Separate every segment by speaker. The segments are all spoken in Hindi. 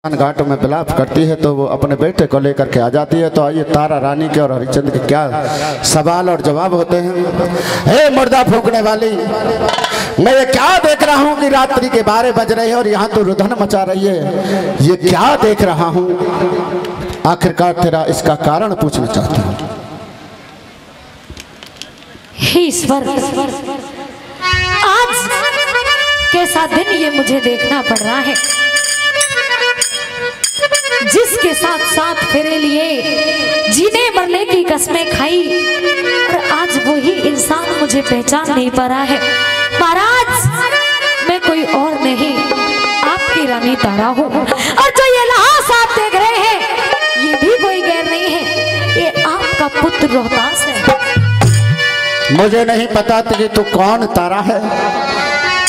Speaker 1: घाट में विलाप करती है तो वो अपने बेटे को लेकर के आ जाती है। तो आइए तारा रानी के और हरिश्चंद्र के क्या सवाल और जवाब होते हैं। हे मुर्दा फूंकने वाली, मैं ये क्या देख रहा हूँ कि रात्रि के 12 बज रहे हैं और यहाँ तो रुधन मचा रही है। ये क्या देख रहा हूँ? आखिरकार तेरा इसका कारण पूछना चाहता हूँ।
Speaker 2: ईश्वर, आज कैसा दिन ये मुझे देखना पड़ रहा है। जिसके साथ साथ फेरे लिए, जीने मरने की कसमें खाई, और आज वही इंसान मुझे पहचान नहीं पा रहा है। महाराज, मैं कोई और नहीं, आपकी रानी तारा हूँ। और जो ये लाश आप देख रहे हैं, ये भी कोई गैर नहीं है, ये आपका पुत्र रोहतास है।
Speaker 1: मुझे नहीं पता कि तू कौन तारा है,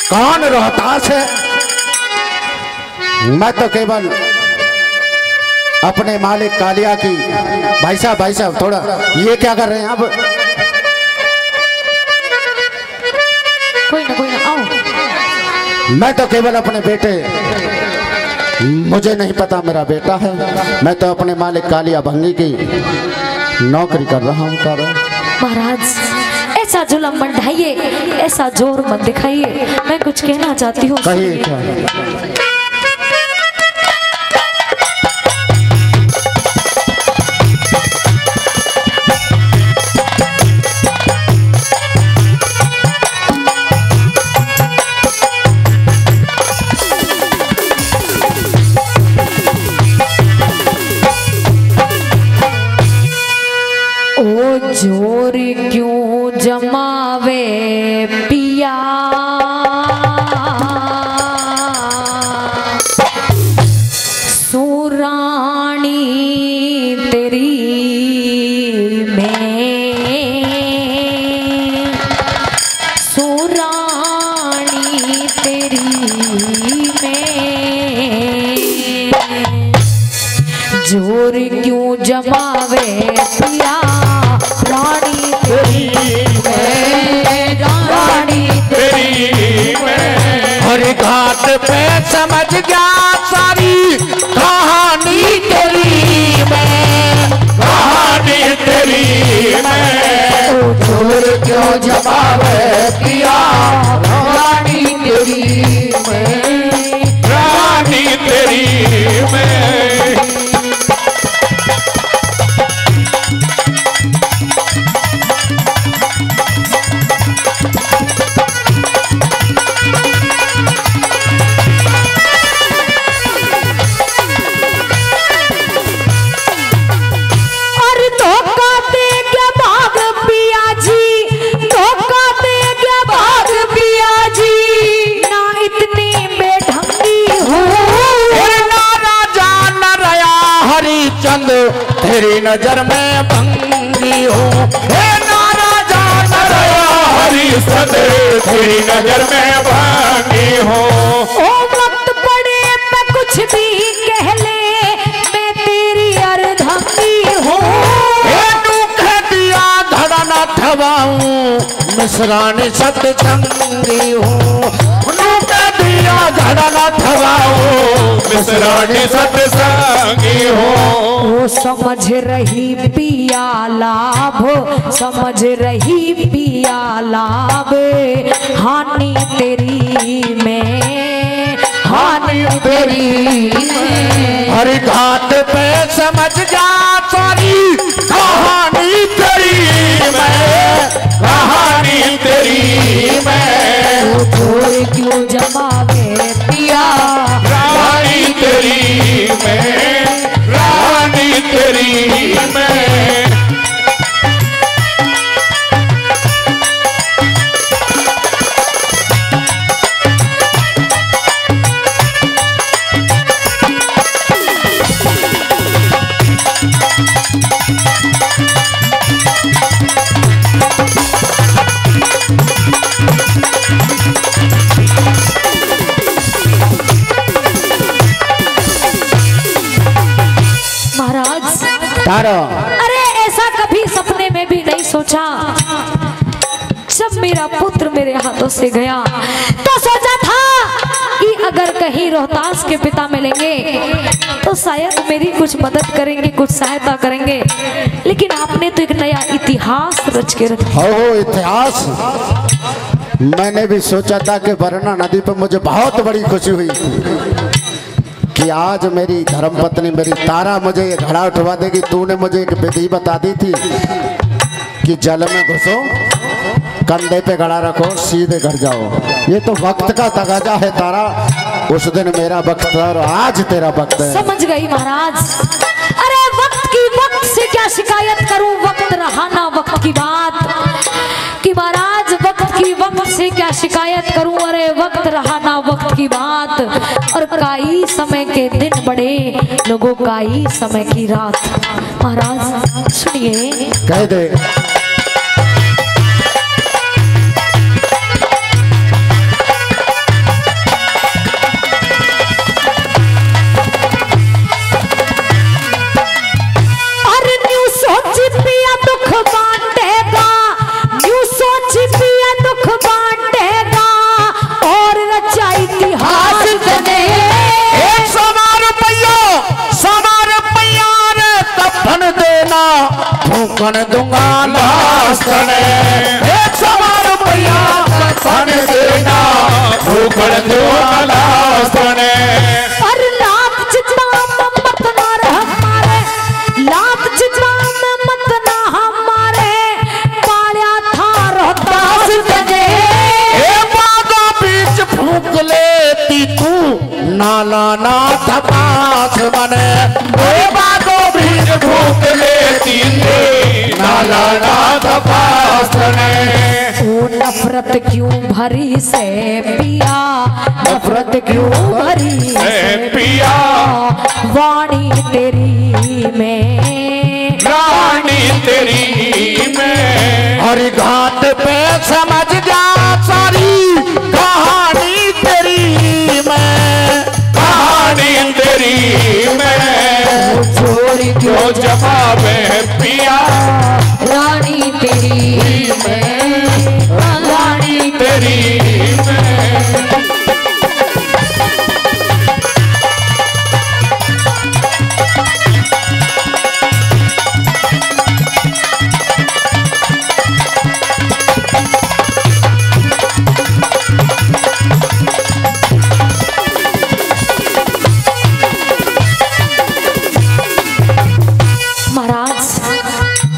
Speaker 1: कौन रोहतास है। मैं तो केवल अपने मालिक कालिया की। भाई साहब थोड़ा ये क्या कर रहे हैं आप?
Speaker 2: कोई ना आओ।
Speaker 1: मैं तो केवल अपने बेटे, मुझे नहीं पता मेरा बेटा है। मैं तो अपने मालिक कालिया भंगी की नौकरी कर रहा हूँ।
Speaker 2: महाराज, ऐसा जुल्म मत ढाइए, ऐसा जोर मत दिखाइए, मैं कुछ कहना चाहती हूँ।
Speaker 1: कहिए क्या?
Speaker 2: जोर क्यों जमावे पिया, सुरानी तेरी में, सुरानी तेरी में, जोर क्यों जमावे पिया, रानी तेरी में, रानी तेरी में।
Speaker 3: हर घाट पे समझ गया सारी कहानी तेरी में, कहानी तेरी में। जोर क्यों जमावे पिया, रानी तेरी में, रानी तेरी में। तेरी नजर में भंगी हूँ, हे नारा जान रया हरिश्चंद्र, तेरी नजर में भंगी हूँ।
Speaker 2: ओ वक्त पड़े मैं कुछ भी कह ले, मैं तेरी अर्धंगी हूँ।
Speaker 3: हे तू कह दिया धड़ा न थवाऊं, मिश्रानी सतसंगी हूँ। धड़ा न थवाऊं, मिश्रानी सतसंगी हूँ।
Speaker 2: समझ रही पिया लाभ, समझ रही पिया लाभ, हानि तेरी में, हानि तेरी में।
Speaker 3: हर घाट पे समझ जा सारी कहानी तेरी में, कहानी तेरी में।
Speaker 2: जोर क्यों जमावे पिया,
Speaker 3: रानी तेरी में, रानी तेरी में।
Speaker 2: अरे ऐसा कभी सपने में भी नहीं सोचा। जब मेरा पुत्र मेरे हाथों से गया तो सोचा था कि अगर कहीं रोहतास के पिता मिलेंगे तो शायद मेरी कुछ मदद करेंगे, कुछ सहायता करेंगे, लेकिन आपने तो एक नया इतिहास रच के रखा।
Speaker 1: हो इतिहास। मैंने भी सोचा था कि वरना नदी पर मुझे बहुत बड़ी खुशी हुई कि आज मेरी धर्मपत्नी मेरी तारा मुझे ये घड़ा उठवा देगी। तूने मुझे एक विधि बता दी थी कि जल में घुसो, कंधे पे घड़ा रखो, सीधे घर जाओ। ये तो वक्त का तगाजा है तारा। उस दिन मेरा वक्त था और आज तेरा वक्त है।
Speaker 2: समझ गई महाराज। अरे वक्त से क्या शिकायत करूं, वक्त रहा ना वक्त की बात कि महाराज वक्त से क्या शिकायत करूं। अरे वक्त रहा ना वक्त की बात, और काई समय के दिन बड़े लोगों काई समय की रात। महाराज सुनिए।
Speaker 1: कह दे।
Speaker 3: फूकन दूंगा लास्तने, 100 रुपया फन देना, फूकन दूंगा लास्तने।
Speaker 2: और लात चिता में मत ना हमारे, लात चिता में मत ना हमारे, पालिया था रोहतास जने।
Speaker 3: बागा बीच फूक लेती तू, नाला ना तपास बने। बागो बीच फूक लेती नाला ना तपास बने।
Speaker 2: ओ नफरत क्यों भरी से पिया, नफरत क्यों भरी से पिया, वाणी तेरी में,
Speaker 3: रानी तेरी में। हर घाट पे समझ जा सारी कहानी तेरी में, कहानी तेरी में।
Speaker 2: चोरी
Speaker 3: जो जवाब है पिया,
Speaker 2: रानी तेरी में, रानी
Speaker 3: तेरी में।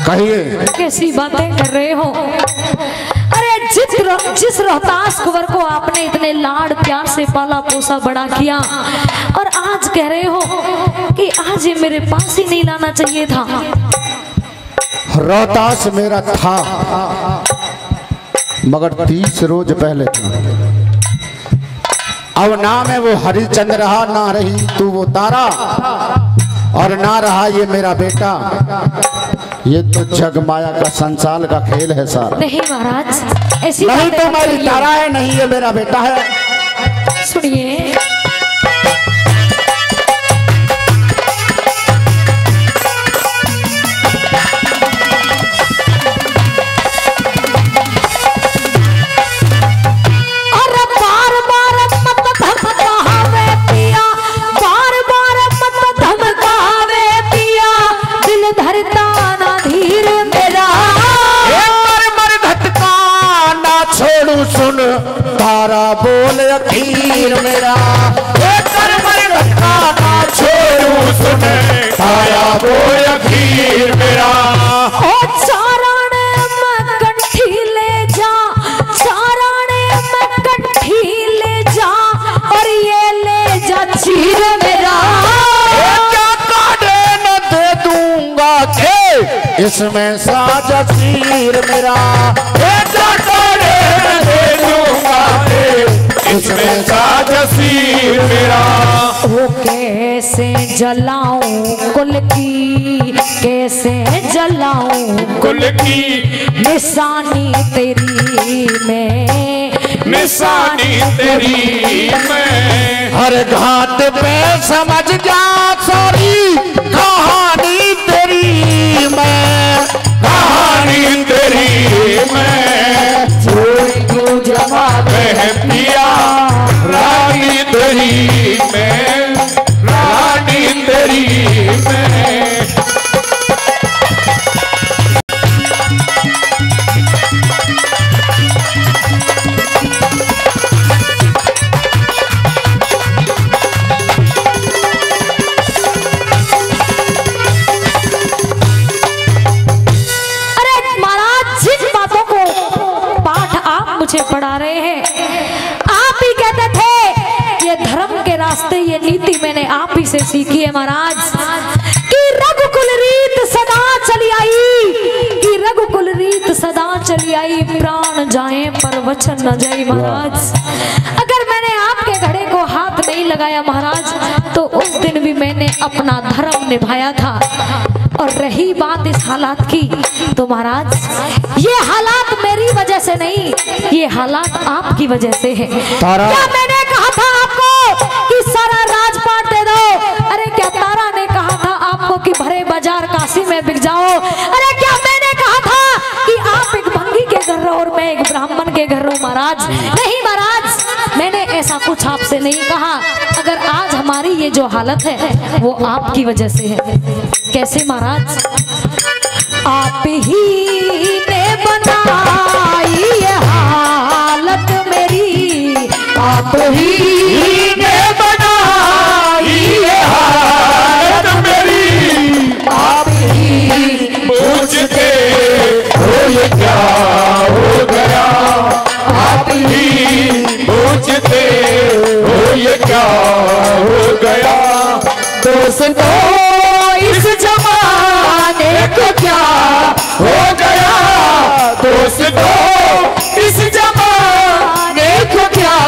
Speaker 1: कहिए।
Speaker 2: कैसी बातें कर रहे हो। अरे जिस रोहतास कुंवर को आपने इतने लाड प्यार से पाला पोसा बड़ा किया, और आज कह रहे हो कि आज ये मेरे पास ही नहीं लाना चाहिए था।
Speaker 1: रोहतास मेरा था मगर 30 रोज पहले था। अब ना मैं वो हरिचंद्र रहा, ना रही तू वो तारा, और ना रहा ये मेरा बेटा। ये तो जग माया का संसार का खेल है सारा।
Speaker 2: नहीं महाराज ऐसी
Speaker 1: नहीं तो मेरी तारा है, नहीं ये मेरा बेटा है।
Speaker 2: सुनिए।
Speaker 3: सुन तारा बोल अखीर मेरा, छोड़ू सुन तारा बोल अखीर मेरा।
Speaker 2: ओ चाराने में कंठी ले जा, चाराने में कंठी ले जा, और ये ले जा चीर मेरा।
Speaker 3: क्या काटे न दे दूंगा के इसमें साजा चीर मेरा। इसमें साजसीर मेरा।
Speaker 2: वो कैसे जलाऊं कुल की, कैसे जलाऊं
Speaker 3: कुल की,
Speaker 2: निशानी तेरी में,
Speaker 3: निशानी तेरी में। हर घाट पे समझ जा सारी कहानी तेरी में, कहानी तेरी में।
Speaker 2: जो जवाब
Speaker 3: है पिया रानी तेरी
Speaker 2: क्वालिटी मैंने आप ही से सीखी है महाराज कि रघुकुल रीत सदा चली आई, कि रघुकुल रीत सदा चली आई, प्राण जाए पर वचन न जाए महाराज। अगर मैंने आपके घड़े को हाथ नहीं लगाया महाराज तो उस दिन भी मैंने अपना धर्म निभाया था। और रही बात इस हालात की तो महाराज ये हालात मेरी वजह से नहीं, ये हालात आपकी वजह से है। क्या मैंने कहा था आपको कि सारा राजपाट दे दो? अरे क्या तारा ने कहा था आपको कि भरे बाजार काशी में बिक जाओ? अरे क्या मैंने कहा था कि आप एक भंगी के घर रहो और मैं एक ब्राह्मण के घर रहूं महाराज? नहीं महाराज, मैंने ऐसा कुछ आपसे नहीं कहा। अगर आज हमारी ये जो हालत है वो आपकी वजह से है। कैसे महाराज? आप ही ने बनाई ये हालत मेरी, आप ही
Speaker 3: ने बनाई ये हालत मेरी, आप ही पूछते हो ये क्या हो गया, आप ही पूछते हो ये क्या हो गया। दोस्तों इस जमाने को क्या हो गया, दोस्तों इस जमाने को क्या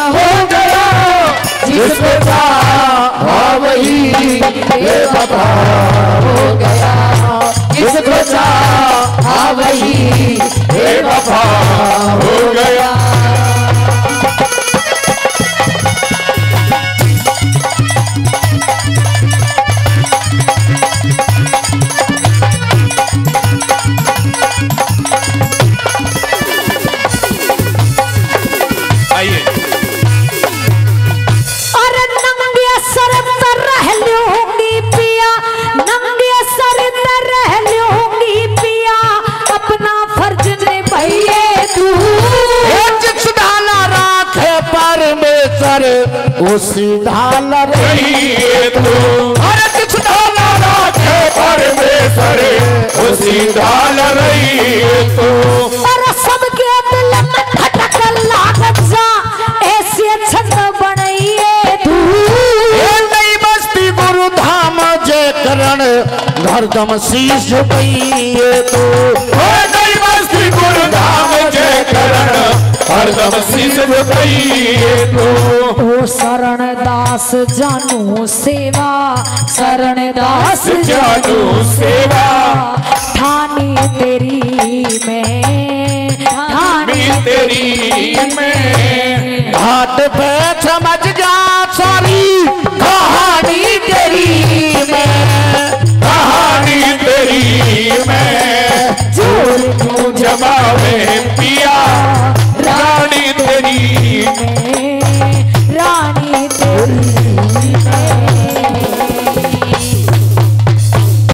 Speaker 3: हो गया। जिसको चाहा वही बेवफा हो गया, जिसको चाहा वही बेवफा हो गया।
Speaker 1: उसी ढाला
Speaker 3: रही तू, हर कुछ ढाला राखे परमेश्वर, उसी ढाल रही तू।
Speaker 2: और सबके दिल में खटक लागत जा ऐसी छत बनाइए तू।
Speaker 1: नई बस्ती गुरु धाम जय करण हरदम शीश झुकाइए तू।
Speaker 3: नई बस्ती गुरु धाम जय करण हरदम शीश झुकाइए तू।
Speaker 2: ओ शरण दास जानू सेवा, शरण दास
Speaker 3: जानू सेवा,
Speaker 2: ठानी तेरी में,
Speaker 3: ठानी तेरी में।
Speaker 1: घाट पे समझ जा सारी कहानी तेरी में,
Speaker 3: कहानी तेरी में। जो तू जमावे